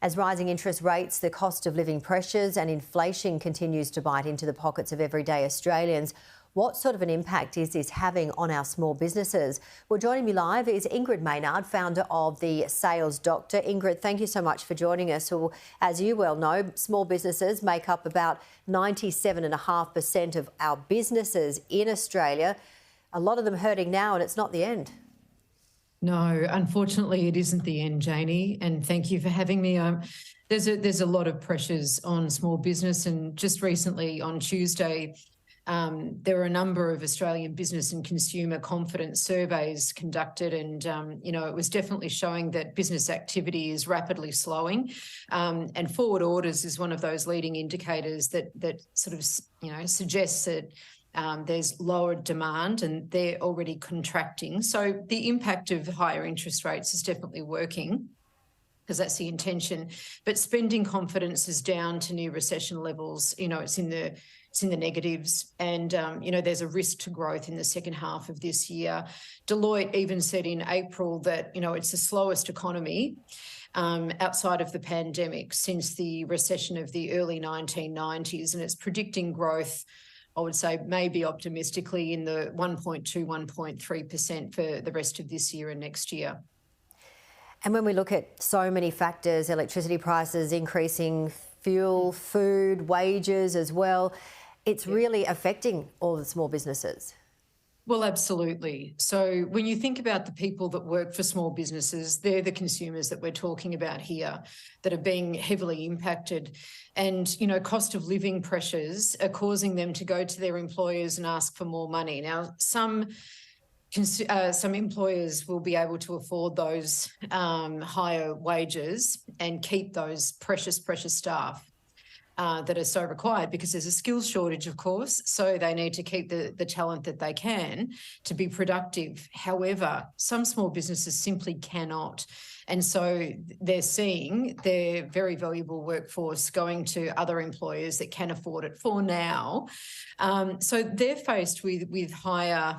As rising interest rates, the cost of living pressures and inflation continues to bite into the pockets of everyday Australians, what sort of an impact is this having on our small businesses? Well, joining me live is Ingrid Maynard, founder of the Sales Doctor. Ingrid, thank you so much for joining us. Well, as you well know, small businesses make up about 97.5% of our businesses in Australia. A lot of them hurting now, and it's not the end. No, unfortunately, it isn't the end, Janie, and thank you for having me. There's a lot of pressures on small business, and just recently on Tuesday, there were a number of Australian business and consumer confidence surveys conducted, and it was definitely showing that business activity is rapidly slowing, and forward orders is one of those leading indicators that sort of suggests that there's lower demand and they're already contracting. So the impact of higher interest rates is definitely working, because that's the intention. But spending confidence is down to near recession levels. It's in the negatives, and there's a risk to growth in the second half of this year. Deloitte even said in April that it's the slowest economy outside of the pandemic since the recession of the early 1990s, and it's predicting growth, I would say, maybe optimistically in the 1.2, 1.3% for the rest of this year and next year. And when we look at so many factors, electricity prices increasing, fuel, food, wages as well, it's really affecting all the small businesses. Well, absolutely. So when you think about the people that work for small businesses, they're the consumers that we're talking about here that are being heavily impacted. And, cost of living pressures are causing them to go to their employers and ask for more money. Now, some employers will be able to afford those higher wages and keep those precious staff that are so required, because there's a skills shortage, of course, so they need to keep the talent that they can to be productive. However, some small businesses simply cannot. And so they're seeing their very valuable workforce going to other employers that can afford it for now. So they're faced with higher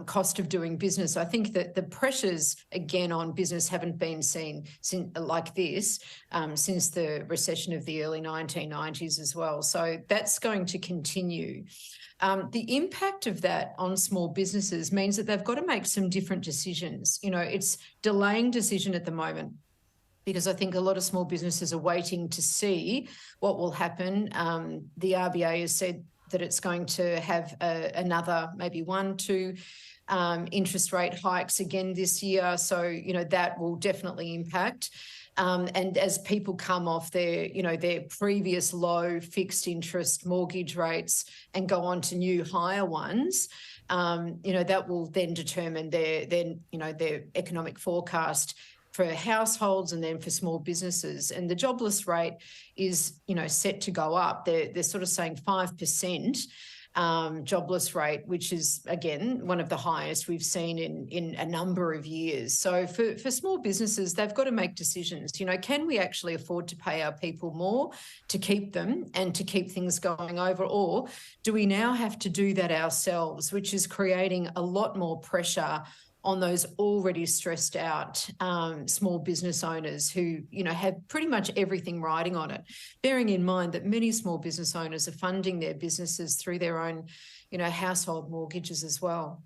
cost of doing business. I think that the pressures, again, on business haven't been seen like this since the recession of the early 1990s as well. So that's going to continue. The impact of that on small businesses means that they've got to make some different decisions. It's delaying decision at the moment, because I think a lot of small businesses are waiting to see what will happen. The RBA has said that it's going to have another maybe 1-2 interest rate hikes again this year. So, that will definitely impact. And as people come off their previous low fixed interest mortgage rates and go on to new higher ones, that will then determine their economic forecast for households and then for small businesses. And the jobless rate is, set to go up. They're sort of saying 5%. Jobless rate, which is, again, one of the highest we've seen in a number of years. So for small businesses, they've got to make decisions. Can we actually afford to pay our people more to keep them and to keep things going over, or do we now have to do that ourselves, which is creating a lot more pressure on those already stressed out small business owners who, have pretty much everything riding on it, bearing in mind that many small business owners are funding their businesses through their own, household mortgages as well.